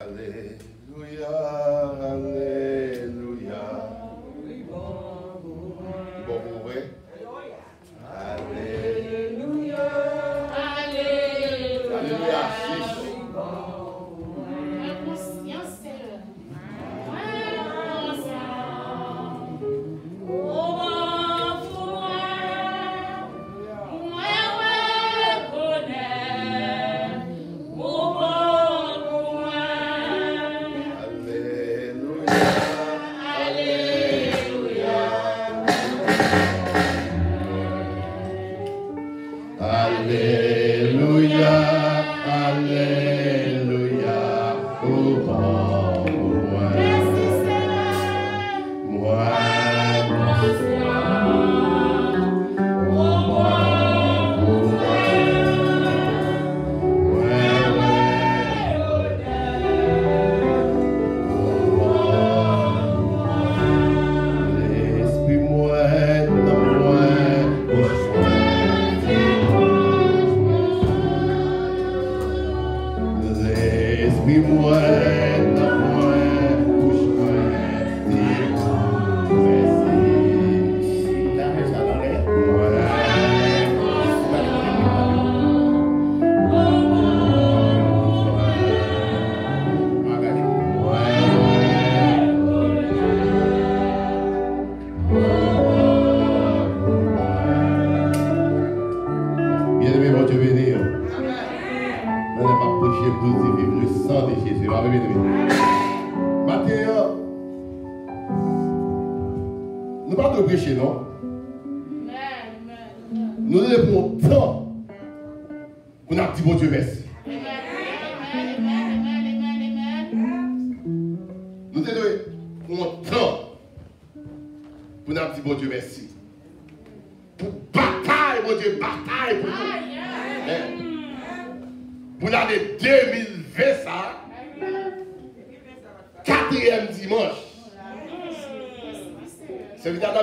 Alléluia, Alléluia. Bon, vous voyez? Alléluia. Alléluia. Alléluia.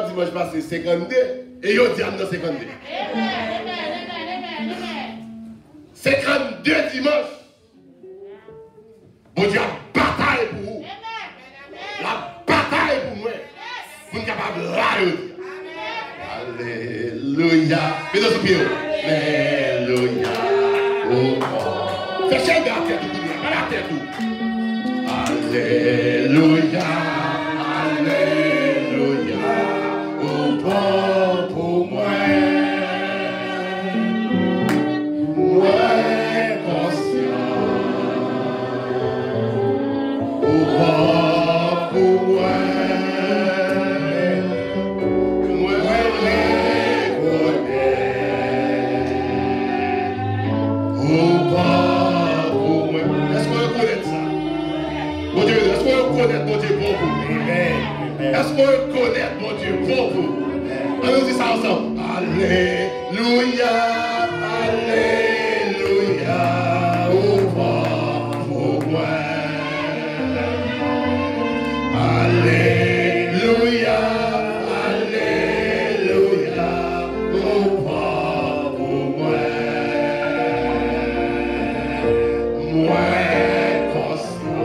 Dimanche passé 52 et yo dit 52. 52 dimanches. Bon Dieu a bataille pour vous. La bataille pour moi. Vous êtes capable de railler. Alléluia. Fais dans ce pied. Alléluia. Fais chier la tête. La tête. Alléluia. Alléluia. Pour moi, conscient, pour moi, est-ce qu'on reconnaît ça? Mon Dieu, est-ce qu'on reconnaît mon Dieu bon pour vous? Est-ce qu'on reconnaît mon Dieu bon pour vous? Allons dit ça ensemble. Alléluia, Alléluia, au pour moi. Alléluia, Alléluia, au pour moi. Moi constant.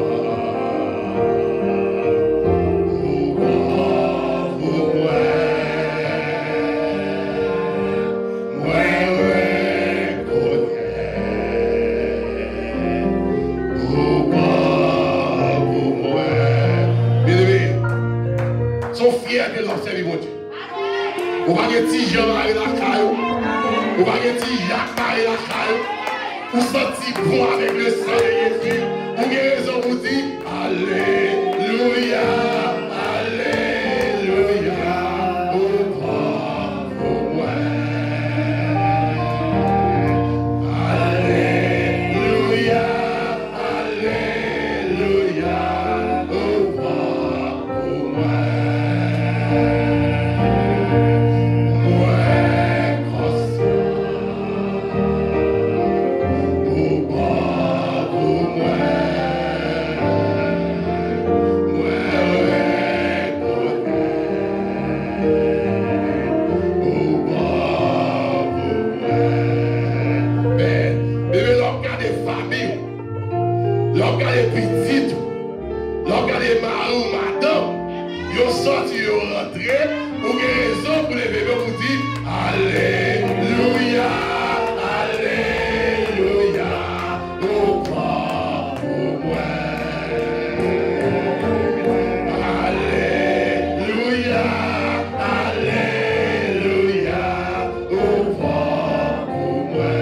De l'observer mon Dieu. On va dire si Jean va la caillou. On va dire si Jacques va la caillou. Pour sentir bon avec le sang de Jésus. Vous avez raison pour dire Alléluia. Alléluia. Pour moi. Alléluia. Alléluia. Pour moi. L'organe est petit. Yo sorti, yo rentré, pour que raison pour les bébés pour dire Alléluia, Alléluia, au croix pour moi. Alléluia, Alléluia, au croix pour moi.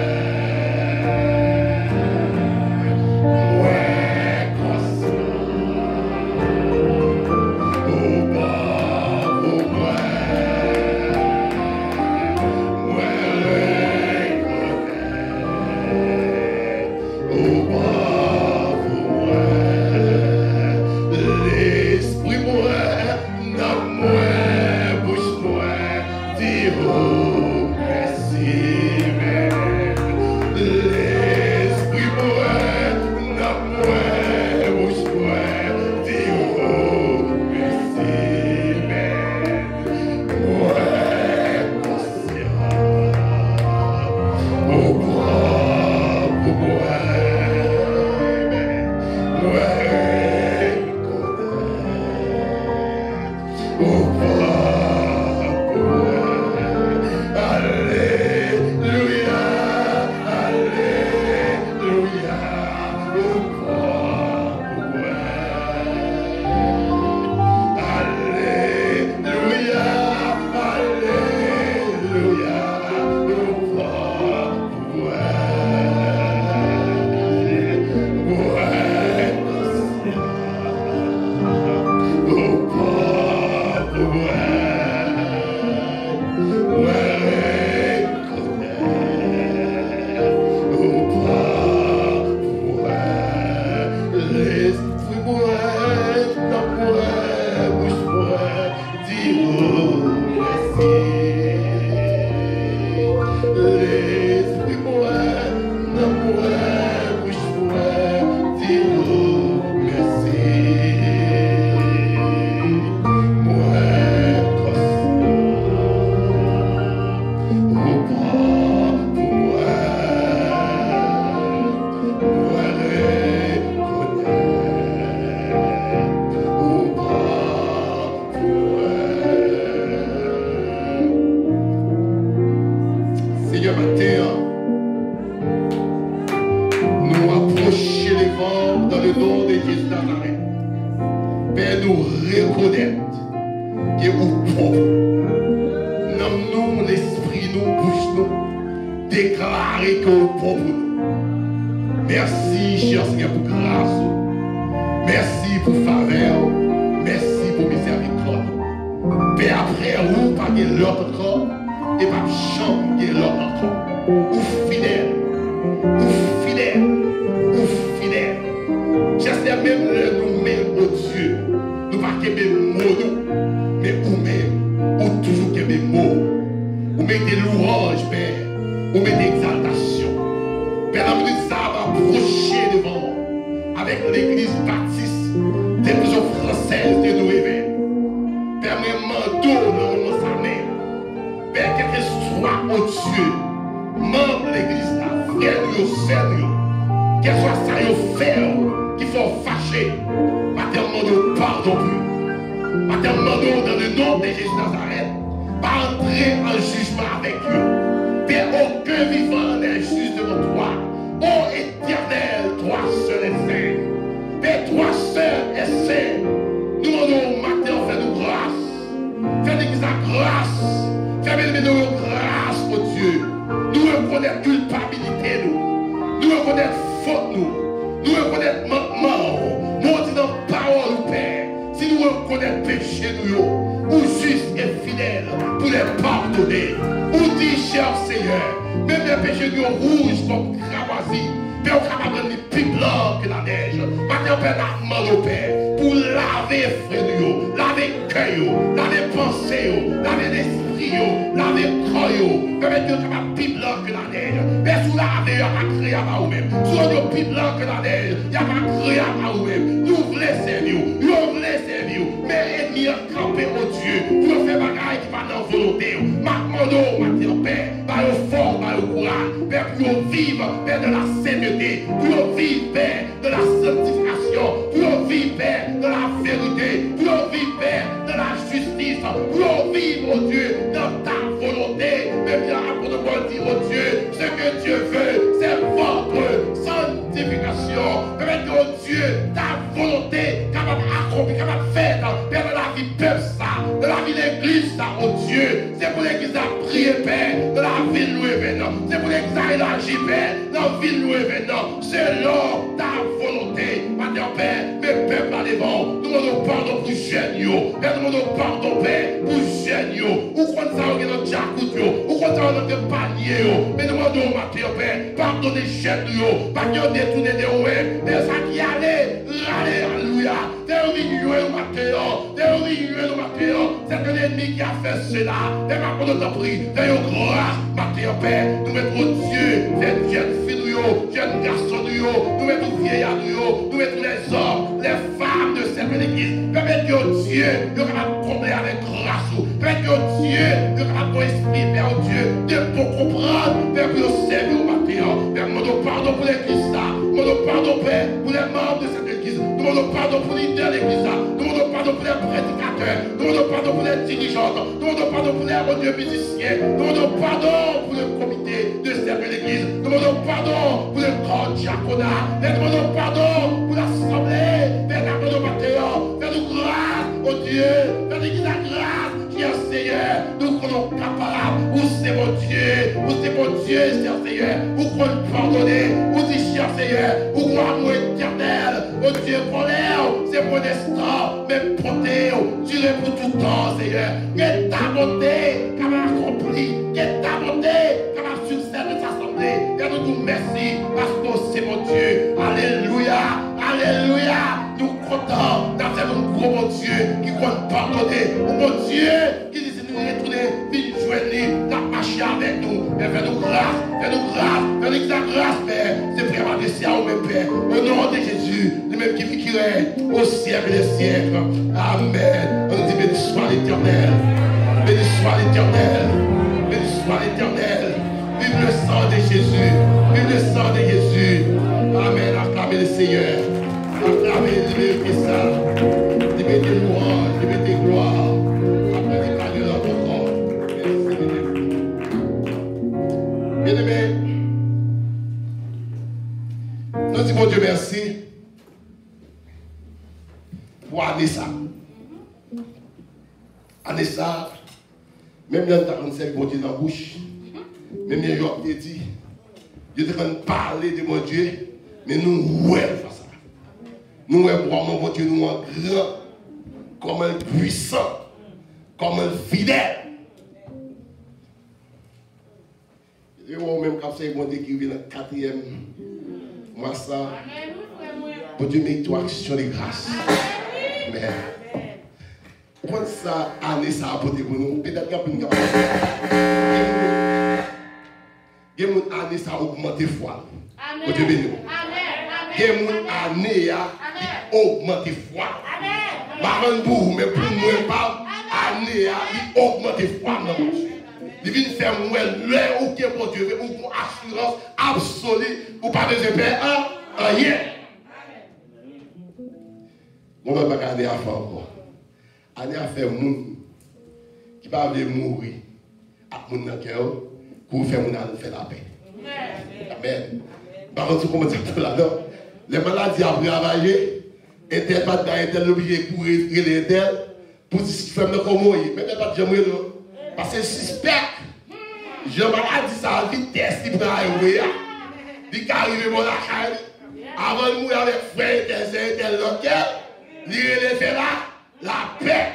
De la pour vivre, oh Dieu, dans ta volonté. Mais bien, apôtre Paul dit, oh Dieu, ce que Dieu veut, c'est votre sanctification. Permettez, oh Dieu, ta volonté capable d'accomplir, capable de faire dans la vie peuple ça, dans la vie de l'église ça, oh Dieu. C'est pour l'église à prier, Père, dans la ville louée maintenant. C'est pour l'église à élargir, Père, dans la ville louée maintenant. Selon ta volonté, Maintenant, Père, mes peuples à devant, nous demandons pardon pour jeunes, Père, nous demandons pardon, Père, pour jeunes, ou quand ça, on est dans Tchakout, ou quand ça, on est dans panier, mais nous demandons, Père, pardonnez jeunes, pas qu'ils ont détourné de ouais, mais ça qui allait, alléluia, terminez-nous, Mathéo, terminez-nous, Mathéo, c'est l'ennemi qui a fait cela, et maintenant, nous t'en prie, d'ailleurs, grâce, Mathéo, Père, nous mettons Dieu, cette jeune fille, jeunes garçons, nous mettons vieillards, nous mettons les hommes, les femmes de cette église. Permettez que Dieu, nous capable de combler avec grâce. Permettez que Dieu, nous capable d'esprit, Père Dieu, de pour comprendre, Père, pour nous servir au matin. Père, nous demandons pardon pour l'église, nous demandons pardon, Père, pour les membres de cette église. Nous demandons pardon pour les leaders de l'église, nous demandons pardon pour les prédicateurs, nous demandons pardon pour les dirigeants, nous demandons pardon pour les musiciens, nous demandons pardon pour le comité de cette église, nous demandons pardon pour le corps diaconat, nous demandons pardon pour l'assemblée, Père, nous demandons pardon, fais-nous grâce, oh Dieu, fais-nous la grâce qui est Seigneur, nous sommes capables, où c'est mon Dieu, où c'est mon Dieu, cher Seigneur, où qu'on pardonner, où c'est cher Seigneur, où qu'on amour éternel, oh Dieu, colère, c'est mon instant, mais portez, durez pour tout temps, Seigneur, que ta bonté, qu'elle a accompli, que ta bonté, qu'elle a succès de s'assembler, et nous disons merci, parce que c'est mon Dieu, alléluia, alléluia, nous comptons dans un gros mon Dieu qui compte pardonner, mon Dieu qui dit nous retourner, nous joindre, la marcher avec nous, et fais-nous grâce, fais-nous grâce, fais-nous la grâce, Père, c'est vraiment adressé à vous, Père, au nom de Jésus, le même qui règne au siècle des siècles, amen. On nous dit béni soit l'Éternel, béni soit l'Éternel, béni soit l'Éternel, vive le sang de Jésus, vive le sang de Jésus, amen, acclamez le Seigneur. Acclamez, libérez ça. Libérez tes louanges, libérez tes gloires. Acclamez les cadeaux dans ton corps. Bien-aimés, nous disons Dieu merci pour Anessa. Anessa, même dans ta conseil, bon Dieu dans la bouche, même quand je t'ai dit, Dieu te fait parler de mon Dieu, mais nous, ouais, nous sommes mon Dieu, nous sommes grand, comme un puissant, comme un fidèle. Et moi même quand c'est mon Dieu qui vient dans le 4e mois ça, pour Dieu mérite toi action de grâce. Amen. Quand ça, année ça a apporté pour nous, peut-être qu'il y a une année ça a augmenté foi. Pour Dieu béni. Il y a une année qui augmente foi. Pas mais pour nous, pas année qui augmente foi. Il vient faire moi aucun pour Dieu, ou pour assurance absolue, ou pas besoin de faire rien. On ne va pas garder à faire encore. Année à faire moun qui va mourir à moun dans le cœur pour faire la paix. Amen. Par contre, comment ça peut là-dedans? Les maladies à travailler, Intel pas d'Intel obligé pour régler Intel pour dire ce qu'il fait comme moi. Mais pas de jamais parce que suspect, je maladie ça vitesse qui prend arriver. Il arrive mon accueil avant de mourir avec frère Intel local, il fait la paix.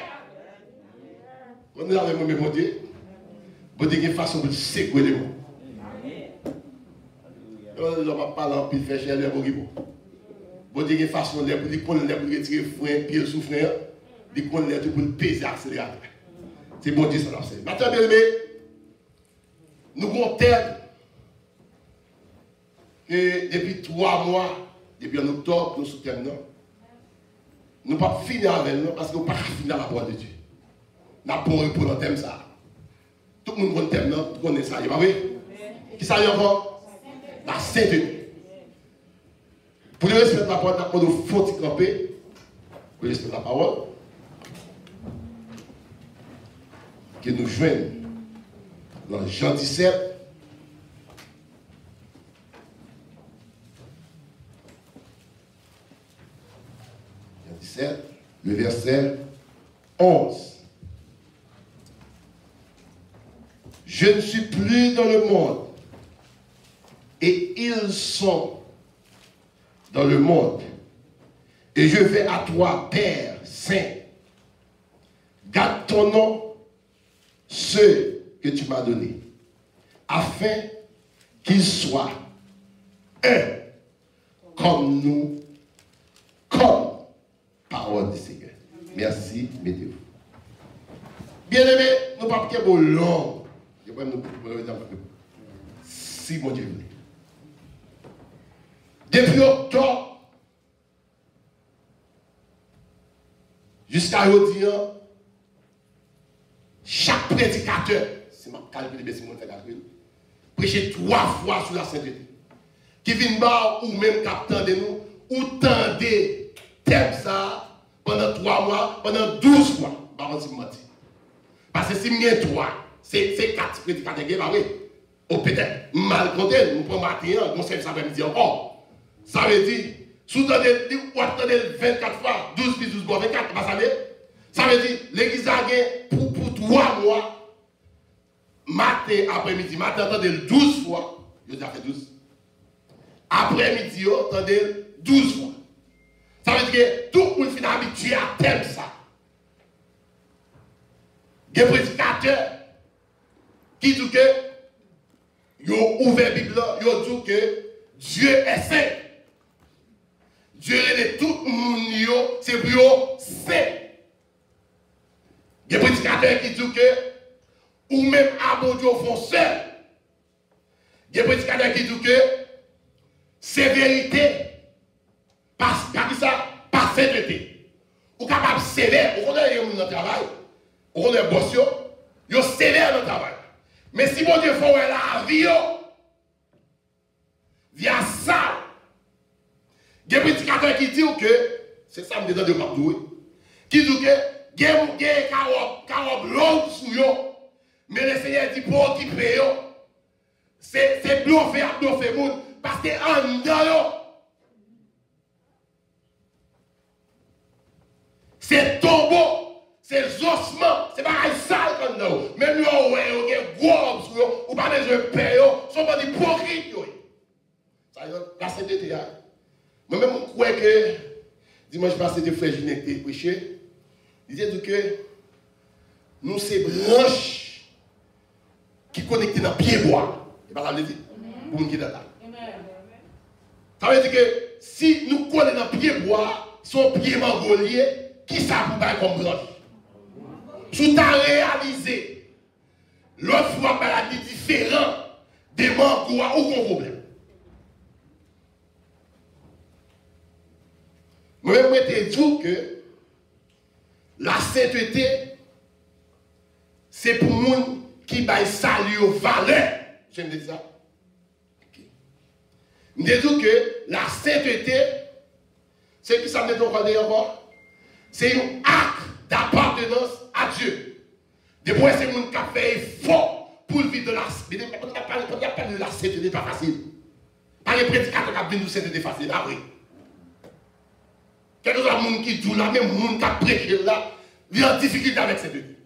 On est avec moi, mon Dieu. Bon Dieu, quelle façon de sécuriser les mots. On ne va pas parler en pile, faire cher les mots. Bon Dieu, quelle façon de pour retirer frein, pied sous frein, il connaît tout pour le peser accélérateur. C'est bon Dieu, ça l'a fait. Maintenant, bien aimé, nous avons tel que depuis 3 mois, depuis en octobre, nous soutenons. Nous ne pouvons pas finir avec nous parce que nous ne pouvons pas finir la parole de Dieu. Nous avons pour le thème ça. Tout le monde connaît le thème, tout connaît ça. Vous voyez? Qui ça y est encore? La sainteté. Pour le respect de la parole, nous faut camper. Pour le respect de la parole. que nous joignons dans Jean 17, le verset 11. Je ne suis plus dans le monde, et ils sont dans le monde. Et je vais à toi, Père Saint. Garde ton nom, ceux que tu m'as donnés, afin qu'ils soient un, comme nous, comme parole du Seigneur. Merci, mettez-vous. Bien-aimés, nous ne pouvons pas faire long. Si mon Dieu voulait. Depuis octobre jusqu'à aujourd'hui, chaque prédicateur, c'est ma calcul, c'est mon calcul, prêcher 3 fois sur la sainteté. Qui vient bas ou même captant de nous, ou tendez thème ça pendant 3 mois, pendant 12 mois. Par contre, si je mentis. Parce que si je mets 3, c'est 4 prédicateurs qui sont ou peut-être mal compté, nous prenons matin, nous savons ça après-midi encore. Ça veut dire, si vous attendez 24 fois, 12 plus 12 fois 24, ça veut dire, l'église a gagné pour 3 mois, matin, après-midi, matin, attendez 12 fois, je vous ai fait 12. Après-midi, attendez 12 fois. Ça veut dire que tout le monde est habitué à thème ça. Il y a des prédicateurs qui disent que ils ont ouvert la Bible, ils ont dit que Dieu est saint. Dieu est tout le monde, c'est pour eux saint. Il y a des prédicateurs qui disent que, ou même à bon Dieu font seul. Il y a des prédicateurs qui disent que c'est vérité. Parce que ça, pas sainteté. Ou capable sévère. On connaît les gens dans le travail. On connaît les boss, ils sont sévères dans le travail. Mais si mon Dieu fait la vie, via ça, il y a des prédicateurs qui disent que, c'est ça, je me dis de Mabdoué, qui disent que, il y a des carottes longues sur eux, mais le Seigneur dit pour occuper eux, c'est bluffé à bluffer le monde, parce que en dedans, c'est tombeau. C'est ossements, c'est pas un sale comme nous. Même nous, on a gros sur eux, ou pas besoin de payer, sont pas des hypocrites. Ça y est, la sainteté. Moi-même, je crois que dimanche passé, des frères Ginette qui prêché, ils disaient que nous, c'est branches qui connectent dans le pied bois. Et pas ça veut dire, pour nous qui est là. Ça veut dire que si nous connaissons dans le pied bois, son pied mangolier, qui ça vous faire comme branche? Tout a réalisé, l'autre fois, maladie différente des manques ou aucun problème. Moi-même, je te dis que la sainteté, c'est pour les gens qui baillent salut aux valeurs. Je me dis ça. Je me dis que la sainteté, c'est qui ça me dit encore? C'est un acte d'appartenance à Dieu. Depuis c'est le monde qui a fait effort pour vivre de la sainteté. De la sainteté, pas facile. Pas les prédicateurs qui ont dit que la sainteté facile. Ah oui. Quelques autres gens qui disent là, même monde qui a prêché là, il a en difficulté avec cette sainteté.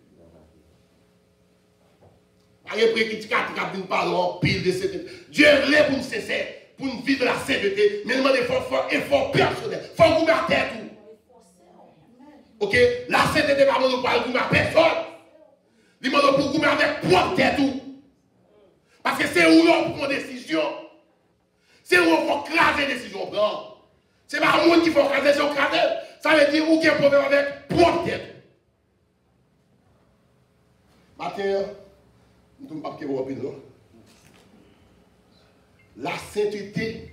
Pas les prédicateurs qui ont dit parler en pile de sainteté. Dieu voulait pour nous cesser, pour nous vivre de la sainteté, mais il demande effort personnel. Il faut vous mettre tout. Ok, la sainteté pas pour pas goumer à personne. Il demande pour goumer avec propre tête tout. Parce que c'est où on prend des décisions. C'est où on faut craser des décisions. C'est pas le monde qui faut craser, c'est craser. Ça veut dire où il y a un problème avec propre tête. Matin, nous ne pouvons pas vous rappeler. La sainteté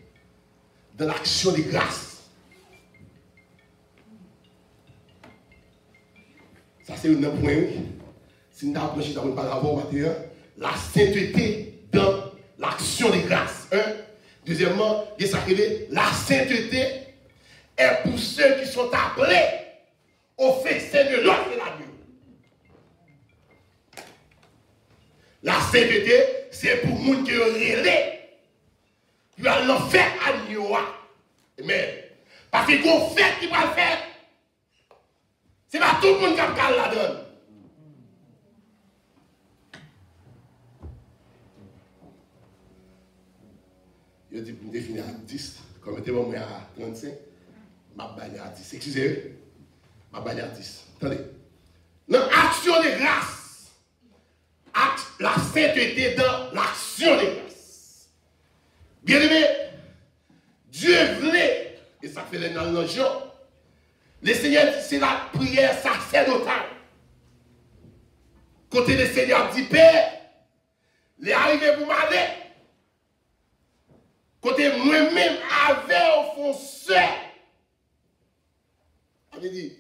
de l'action de grâce. Ça, c'est un point. Si nous avons approché dans le parabole, la sainteté dans l'action de grâce. Deuxièmement, il y a la sainteté est pour ceux qui sont appelés au festin de l'autre de la Dieu. sainteté, c'est pour les gens qui ont relé. Ils ont fait à nous. Mais, parce que qu'on fait qui va le faire, c'est pas tout le monde qui a la donne. Je dis pour me définir artiste, comme était moi à 35, ma bagne artiste. Excusez-moi, ma bagne artiste. Attendez. Dans l'action de grâce, la sainteté dans l'action de grâce. Bien aimé, Dieu voulait, et ça fait les gens, le Seigneur dit c'est la prière sacerdotale. Côté le Seigneur dit Père, les arrivés pour m'aller. Côté moi-même avec au fond seul. Il dit,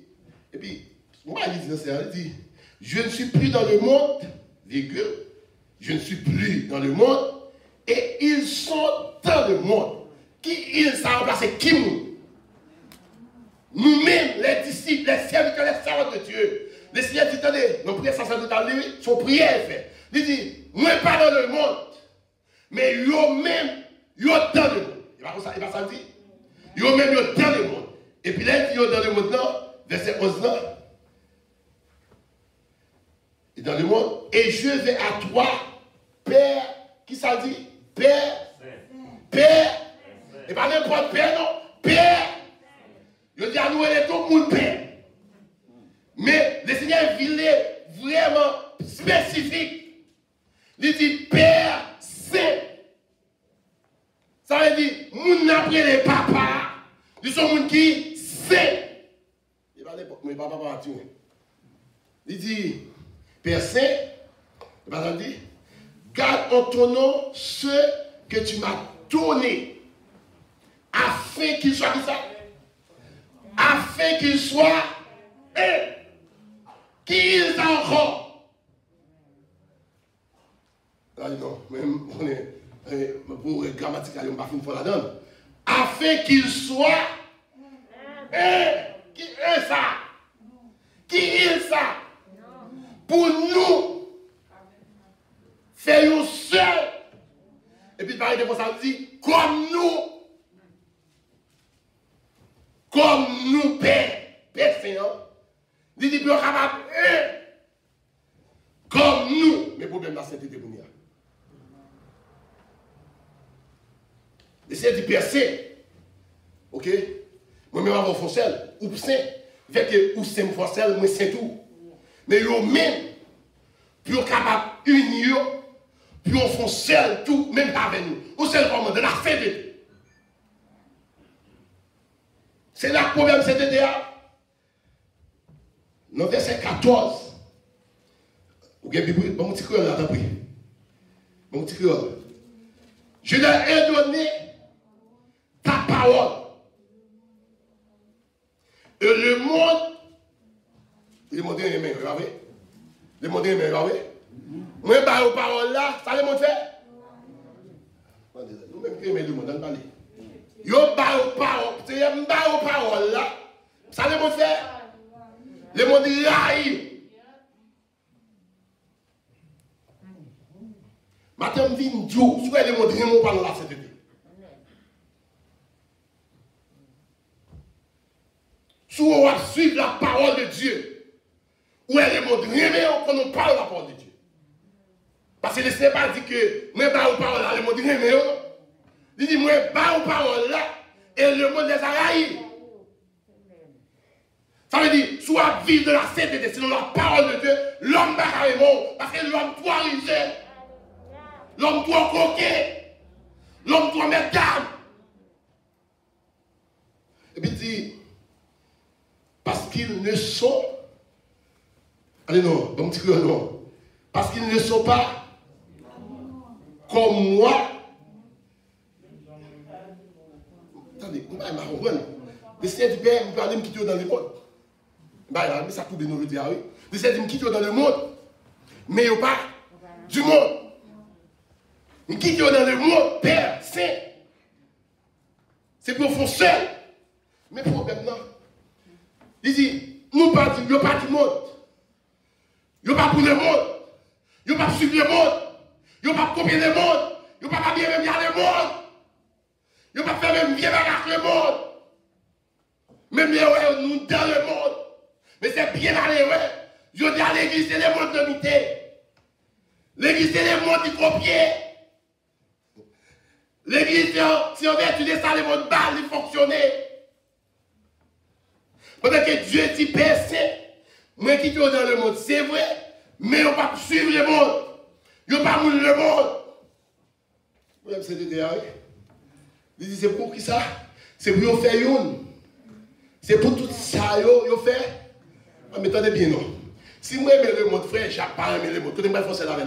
et puis, moi il dit, je ne suis plus dans le monde, virgule, je ne suis plus dans le monde, et ils sont dans le monde. Qui ils sont remplacés? Qui nous? Nous-mêmes, les disciples, les serviteurs, les servants de Dieu. Le Seigneur dit, attendez, nos prières sacerdotales, son prière est faite. Il dit, moi pas dans le monde, mais eux-mêmes, ils sont dans le monde. Il va pas ça dire. Eux-mêmes, ils sont dans le monde. Et puis là, ils sont dans le monde, là, verset 11 là. Et dans le monde, et je vais à toi, Père, qui ça dit? Père, Père, et pas n'importe Père, non, Père. Je dis à nous, elle est tout le monde Père. Mais le Seigneur voulait vraiment spécifique. Il dit Père Saint. Ça veut dire, moun après les papas, ils sont moun qui saint. Il va l'époque, mais papa va tuer. Il dit, Père Saint, il va dire, garde en ton nom ceux que tu m'as donnés, afin qu'ils soient qui ça? Afin qu'ils soient un. Qu'ils encore. Ah non, même on est. Pour grammatical, on ne va pas finir la donne. Afin qu'il soit qui est ça? Qui est ça? Pour nous faire seul. Et puis pareil de ça dit comme nous Père Seigneur. Il dit qu'on capable comme nous. Mais le problème là c'est de nous. Essayez de percer. Ok? Moi-même, avant foncel, ou saint. Fait que ou saint foncel, moi c'est tout. Mais yo même, pour capable unir, pour foncel tout, même pas avec nous. Ou c'est le comment de la fête. C'est là le problème, c'est DDA. Dans verset 14. Vous avez vu, bon petit créole là, t'as pris. Bon petit créole. Je leur ai donné ta parole. Et le monde, le monde est aimé, regardez. Le monde est aimé, regardez. Moi, je parle aux paroles là, ça le monde fait. Nous-mêmes qui aimons le monde, on parle. Je parle aux paroles, c'est je parle aux paroles là, ça le monde fait. Le monde est là. Maintenant, je dis, Dieu, si vous avez le monde, je ne parle là, c'est de si on va suivre la parole de Dieu, où est le monde, quand on parle de la parole de Dieu. Parce que le Seigneur pas dit que moi, je parle parole là, le monde, il dit, moi, je parle parole là, et le monde les a haïs. Ça veut dire, soit vivre de la sainteté, sinon la parole de Dieu, l'homme va carrément, parce que l'homme doit riser. L'homme doit croquer. L'homme doit mettre garde. Et puis il dit, parce qu'ils ne sont, allez non, bon petit peu non, parce qu'ils ne sont pas comme moi. Attendez, vous m'avez compris. Le Seigneur du Père, vous parlez de me quitter dans le monde. Mais ça coupe de nous le dire, oui. Le Seigneur dit me quitter dans le monde, mais il n'y a pas du monde. Nous quittons dans le monde, Père, Saint. C'est pour faire seul. Mais pour maintenant, il dit, nous pas du monde. Nous pas pour le monde. Nous pas suivre le monde. dans le monde. Mais c'est bien malheureux. Je dis à l'église, c'est les mondes de mité. L'église, c'est les mondes qui copient. L'église, si on veut étudier ça, les mondes bas, ils fonctionnent. Pendant que Dieu dit percé, moi qui suis dans le monde, c'est vrai, mais on ne va pas suivre le monde. On ne va pas mourir le monde. Vous avez cette idée, il dit, c'est pour qui ça? C'est pour faire une. C'est pour tout ça, vous fait. Mais attendez bien, non. Si moi j'aime le monde, frère, Jacques pas aimer le monde. Tout le monde fait là.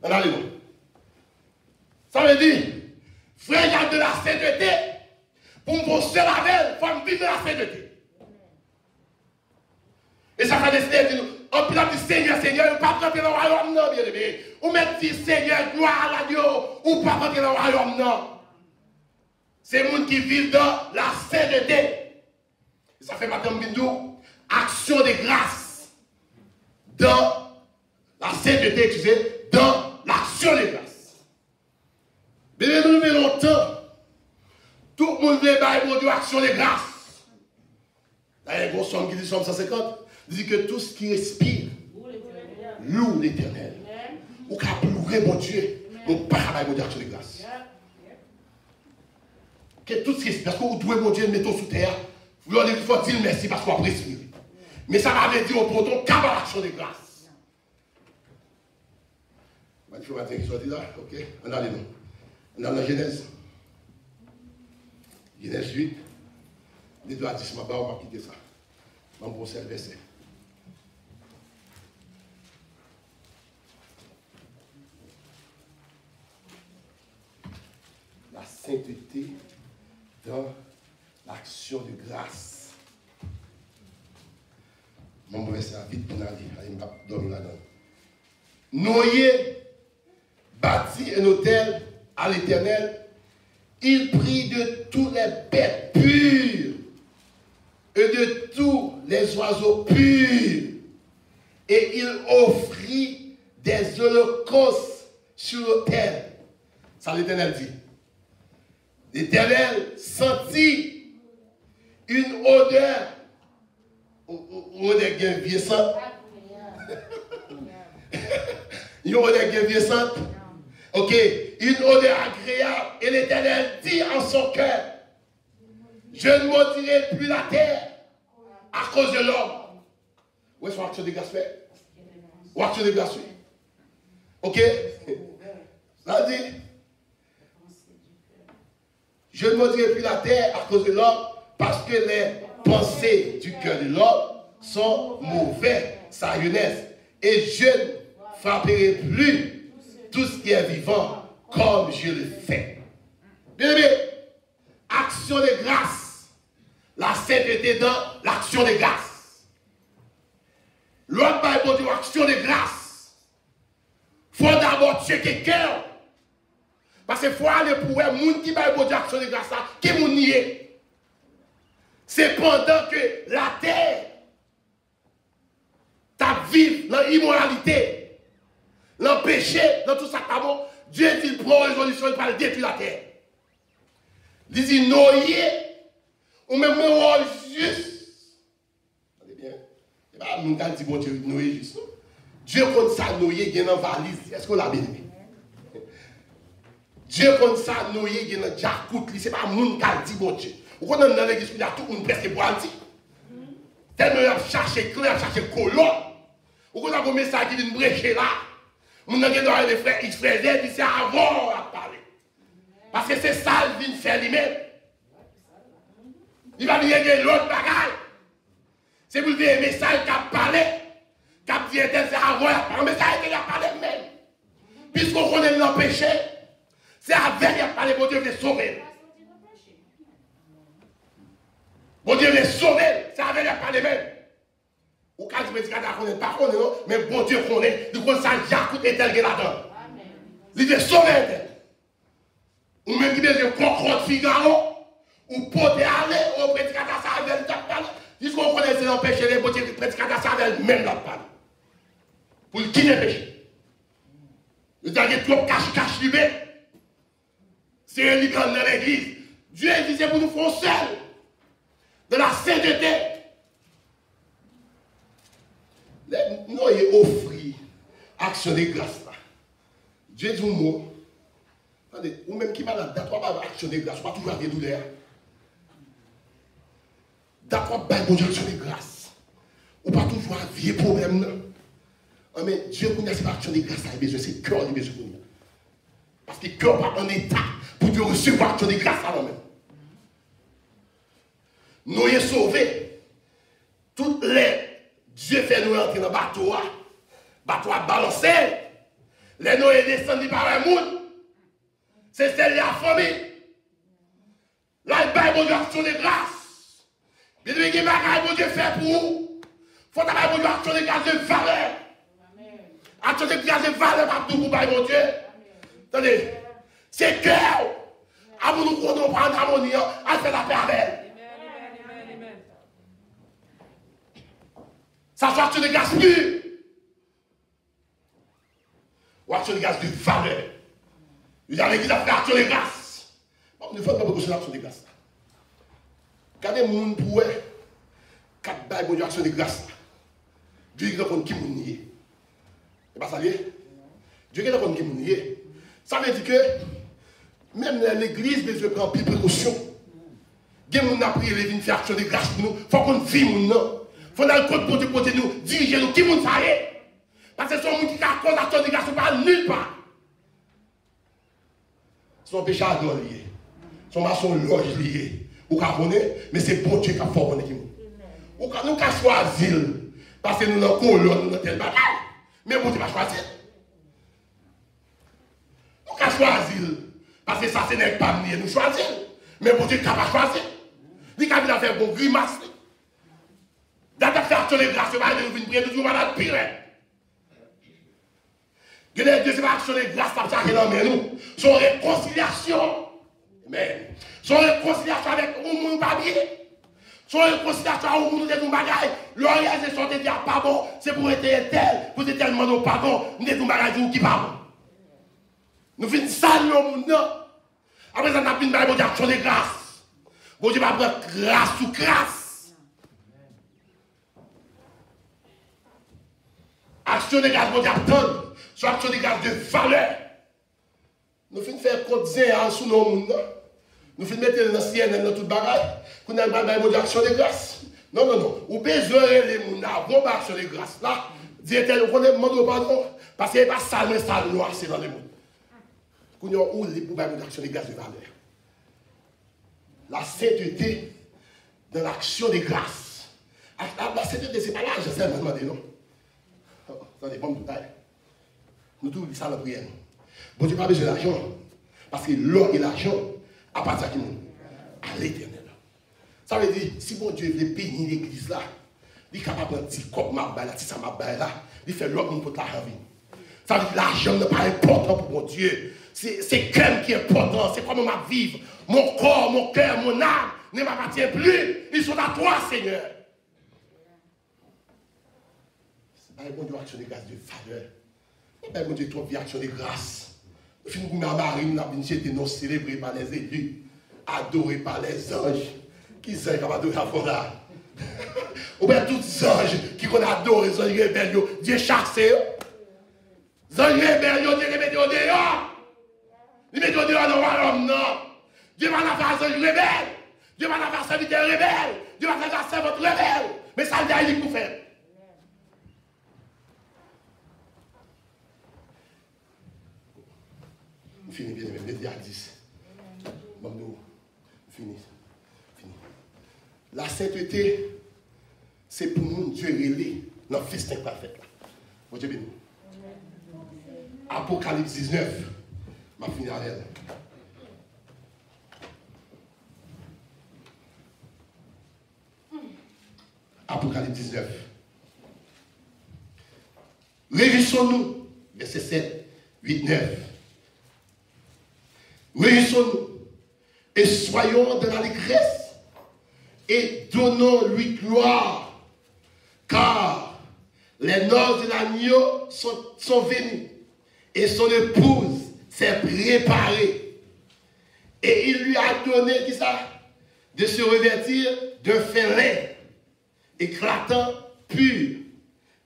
On a le monde. Ça veut dire, frère Jacques de la sainteté, pour me seul avec, il faut me vivre de la sainteté. Et ça fait décider de nous. On peut dire Seigneur, Seigneur, ou pas rentrer dans le royaume, non, bien aimé. Ou même dire Seigneur, gloire à Dieu, ou pas rentrer dans le royaume, non. C'est les gens qui vivent dans la sainteté. Et ça fait maintenant bindou, action de grâce. Dans la sainteté, excusez, dans l'action de grâce. Mais nous vivons longtemps. Tout le monde veut pour Dieu action de grâce. D'ailleurs, il y a un somme qui dit Somme 150. Il dit que tout ce qui respire loue l'Éternel. Ou qu'à pleurer mon Dieu, on pas de action de grâce. Que tout ce qui respire, parce que vous trouvez mon Dieu, mettons sous terre, vous leur dites, il faut dire merci parce qu'on respire. Mais ça m'avait dit au breton, qu'à l'action de grâce. Il faut matin qui soit là, ok? On a les noms. On a la Genèse. Genèse 8. Les deux à 10, on va quitter ça. On va brosser le verset. La sainteté dans l'action de grâce. Mon verset vite pour aller, il va dormir là-dedans. Noé bâtit un autel à l'Éternel. Il prit de tous les bêtes pures et de tous les oiseaux purs, et il offrit des holocaustes sur l'autel. Ça l'Éternel dit. L'Éternel sentit une odeur, une odeur vieillissante. Une odeur vieillissante. Ok, une odeur agréable. Et l'Éternel dit en son cœur, je ne maudirai plus la terre à cause de l'homme. Où est-ce l'action de grâce fait? Où action de grâce fait? Ok? Ça dit, je ne maudirai plus la terre à cause de l'homme parce que les pensées du cœur de l'homme sont mauvaises, sa jeunesse. Et je ne frapperai plus tout ce qui est vivant comme je le fais. Bien aimé, action de grâce. La sainteté dans l'action de grâce. L'autre Bible dit action de grâce. Il faut d'abord checker cœur. Parce qu'il faut aller pour les gens qui Bible dit action de grâce, qui m'ont nié. C'est pendant que la terre t'a vivre dans l'immoralité, dans le péché, dans tout ça, bon, Dieu dit qu'il prend résolution, il va détruire la terre. Il dit Noé, ou même moi juste. Attendez bien. Et bien, nous avons dit bon Dieu, Noé juste. Dieu compte ça, Noé, il y a une valise. Est-ce qu'on l'a bien aimé? Dieu compte ça, Noé, il y a une jacoute. Ce n'est pas moun qui a dit bon Dieu. Vous connaissez dans l'église, il y a tout le monde presque pour le dire. Tellement il a cherché clé, il a cherché colon. Vous connaissez un message qui vient brécher là. Mon avez dans les frères, il faisait, il c'est avant à parler. Parce que c'est ça qu'il vient faire lui-même. Il va venir de l'autre bagaille. C'est pour dire un message qui a parlé, qui a dit c'est avant à parler. Un message qui a parlé même. Puisqu'on connaît le péché, c'est avec qu'il a parlé, bon Dieu veut sauver. Bon Dieu veut sauver, c'est avec qu'il a parlé même. Ou quand je me dis qu'on ne connaît pas, mais bon Dieu connaît, du coup ça Jacques est tel que là-dedans. Il veut sauver. Ou même qui veut dire concorde Figaro, ou poter aller au prédicateur ça avec le parler. Puisqu'on connaît c'est l'empêcher les bon Dieu prédicateur ça avec même la parler. Pour le quitter le péché. Il a dit trop cache lui-même. C'est un libre dans l'église. Dieu dit c'est pour nous faire seul. De la sainteté. offrir action de grâce là. Dieu dit mot. Attendez, ou même qui malade, d'accord pas action de grâce, pas toujours avec douleur. D'accord pas bon action de grâce. Ou pas toujours avec problème. Mais Dieu connaît cette action de grâce, il a besoin, c'est cœur, il a besoin. Parce que le cœur n'est pas en état pour te recevoir l'action de grâce à nous-mêmes. Nous sommes sauvés. Toutes les Dieu fait nous entrer dans le bateau. Le bateau a balancé. Les nous est descendu par un monde. C'est celle de la famille. Là, il y a une action de grâce. Il y a une action de fait pour vous. Il faut avoir une action de grâce de valeur. Action de grâce de valeur pour vous, mon Dieu. Attendez, c'est cœur. À vous nous connaissons pas en harmonie, à faire la paix avec elle. Ça soit action de grâce pure. Ou action de grâce de valeur. Vous avez dit faire action de grâce. Bon, ne faut pas beaucoup sur l'action de grâce. Quand les gens pour eux, quatre bails pour action de grâce. Dieu est qui vous nier. C'est pas ça lié. Dieu est qui vous nier. Ça veut dire que même l'église besoin prendre plus de précautions. Des gens qui ont prié les faire action de grâce pour nous. Il faut qu'on vive nous. Il faut dans le code pour nous, diriger nous. Qui vous savez? Parce que ce sont gens qui ont cause action de grâce, pas nulle part. Son péché à don lié. Son maçon loge lié. Ou qu'à connaître, mais c'est bon Dieu qui a formé qui nous. Ou qu'à nous choisir. Parce que nous n'avons pas colonne, nous n'avons tel bagage. Mais bon Dieu va choisir. Nous qu'à choisir. Parce que ça, ce n'est pas nous choisir. Mais bon Dieu qui va choisir. Il a fait bon grimace. Dans ta faire action de grâce, il va venir prier toujours malade pire. Il y a des deuxième action de grâce qui dans nous. Son réconciliation. Amen. Son réconciliation avec mon papier. Son réconciliation avec mon bagage. L'organisation te dit pas bon, c'est pour être tel, pour être tellement non pas bon, nous sommes bagage qui pas bon. Nous finissons ça le monde. Après ça, nous avons une action de grâce. Bon Dieu va prendre grâce sous grâce. Action de grâce, bon Dieu attend. Soit action de grâce de valeur. Nous finissons faire compte sous nos mondes. Nous finissons mettre dans CNN dans toute bagaille. Nous avons une action de grâce. Non, non, non. Ou besoin les mondes, bon action de grâce. Là, dites-le, vous demandez pardon. Parce qu'il n'y a pas ça, mais ça noir, c'est dans le monde. Nous avons une action de grâce de valeur. La sainteté de l'action de grâce. La sainteté, c'est pas là, je sais, demandé, non? Ça dépend de tout. Nous trouvons ça dans la prière. Bon Dieu n'a pas besoin d'argent. Parce que l'or et l'argent appartiennent à l'éternel. Ça veut dire, si bon Dieu veut bénir l'église là, il est capable de dire, comme ma baille là, si ça m'a baille là, il fait l'or pour l'argent. Ça veut dire, l'argent n'est pas important pour mon Dieu. C'est cœur qui est important. C'est comment ma vivre. Mon corps, mon cœur, mon âme ne m'appartiennent plus. Ils sont à toi, Seigneur. C'est pas un bon Dieu action de grâce de valeur. Ben, mon Dieu, trop bien action de grâce. Nous finissons à Marie, nous avons été célébrés par les élus, adorés par les anges. Qui sont capables d'adorer la forêt? Ou bien tous les anges qui ont adoré les anges rebelles, Dieu chassé. Les anges rebelles, Dieu les met dehors. Ils mettent dehors dans le royaume, non. Dieu va la faire les anges rebelles. Dieu va la faire serviteur rebelle. Dieu va faire servante rebelle. Mais ça, il dit pour faire. Fini, bien aimé, les 10. Bon, nous, fini. La sainteté, c'est pour nous, Dieu relé notre festin parfait. Bon Dieu béni. Apocalypse 19. Ma fini à elle. Apocalypse 19. Réjouissons-nous. Verset 7, 8, 9. Réjouissons-nous et soyons dans l'allégresse et donnons-lui gloire, car les noces de l'agneau sont venues et son épouse s'est préparée. Et il lui a donné, qui ça, de se revêtir d'un fin lin éclatant, pur,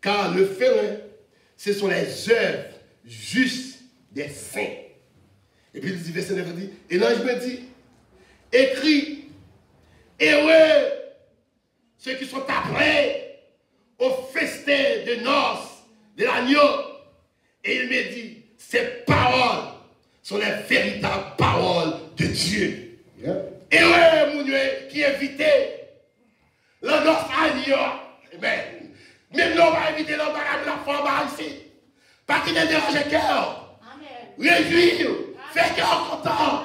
car le fin lin ce sont les œuvres justes des saints. Et puis il dit, verset 9, il dit, et l'ange me dit, écris, heureux ceux qui sont appelés au festin de noces de l'agneau. Et il me dit, ces paroles sont les véritables paroles de Dieu. Yeah. Heureux, mon Dieu, qui est invité, le noce agneau. Amen. Même nous, on va inviter l'homme à la femme ici. Pas qu'il ne dérange le cœur. Réjouis, fais cœur content.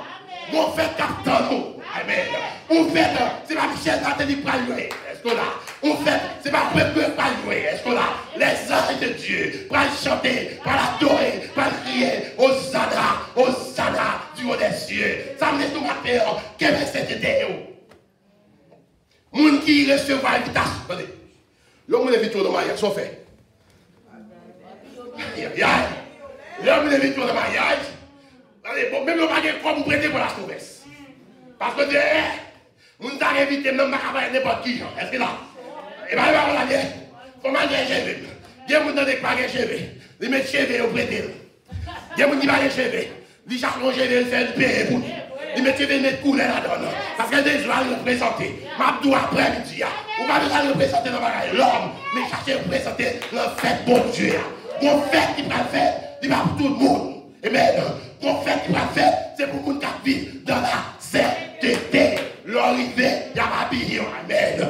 Mon fait captant nous. Amen. On fait, c'est pas Michel Nathalie qui va jouer. Est-ce qu'on a? On fait, c'est pas Peuple qui va jouer. Est-ce qu'on a? Les anges de Dieu, pour chanter, pour l'adorer, pour crier, Hosanna, Hosanna, du haut des cieux. Ça me laisse nous matin, quel est cet été? Moun qui recevra l'invitation. Attendez. L'homme est invité au mariage, sont fait. L'homme est invité au mariage. Même le mariage, quoi vous prêtez pour la sauvesse. Parce que vous nous avez invité, même pas n'importe qui. Est-ce que là? Et bien, on l'a dit. Comment dire cheveux? Il y a des gens qui pas de cheveux. Ils mettent cheveux au prêté. Il y a des gens qui pas de cheveux. Ils cherchent le cheveux, ils font payer pour. Ils mettent cheveux, ils mettent couleur là-dedans. Parce que des gens le représenter. M'abdou après-midi. Ou pas besoin de représenter l'homme, mais chercher à représenter le fait bon Dieu. Bon fait qui va faire, il va pour tout le monde. Et maintenant, bon fait qui va faire, c'est pour le monde qui vit dans la sainteté. L'arrivée, il y a pas habillé. Amen.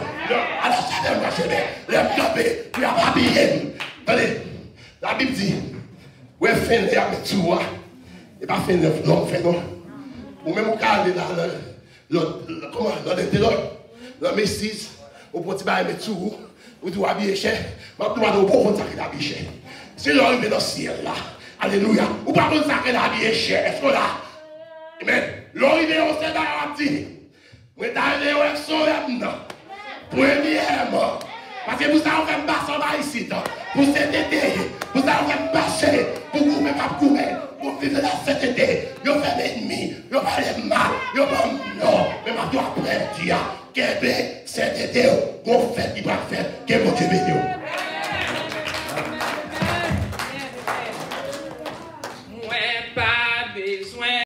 Alors, ça va marcher. Le camper, il y a pas habillé. Attendez, la Bible dit, ouais, fin de avec tout. Et pas fin de non, fin non. Ou même au cas de comment, le Messie, au petit bail, mais tout, ou tu habiller cher, mais tu vas au bon sacré d'habiller cher. C'est l'arrivée dans le ciel là. Alléluia. Ou pas bon sacré d'habiller cher. Est-ce qu'on a? Amen. L'arrivée au ciel dans la dit. Mais t'as arrivé au soleil, premièrement. Parce que vous avez fait un bassin ici, pour cet été, vous avez fait un marché, pour vous même pas courir, pour vivre dans cet été. Vous avez fait l'ennemi, vous avez fait le mal, vous avez fait non, mais maintenant après, Dieu, qu'est-ce cet été, qu'on fait, il va faire, qu'est-ce que Dieu bénit.